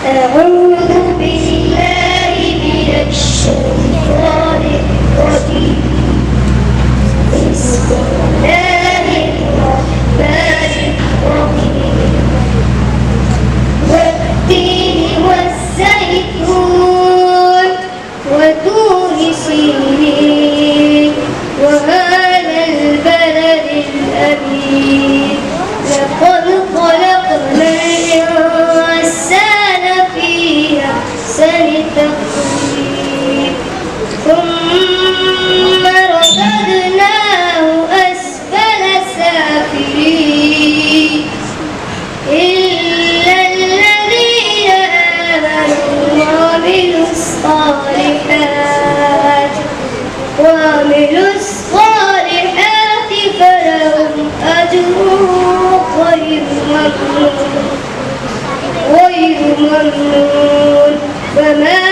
أعوذ بالله من الشيطان الرجيم. بسم الله الرحمن الرحيم. والتين والزيتون وطور سينين وهذا البلد الأمين. لقد خلقنا الإنسان في أحسن تقويم ثم رددناه أسفل سافلين إلا الذين آمنوا وعملوا الصالحات فلهم أجر غير ممنون. وما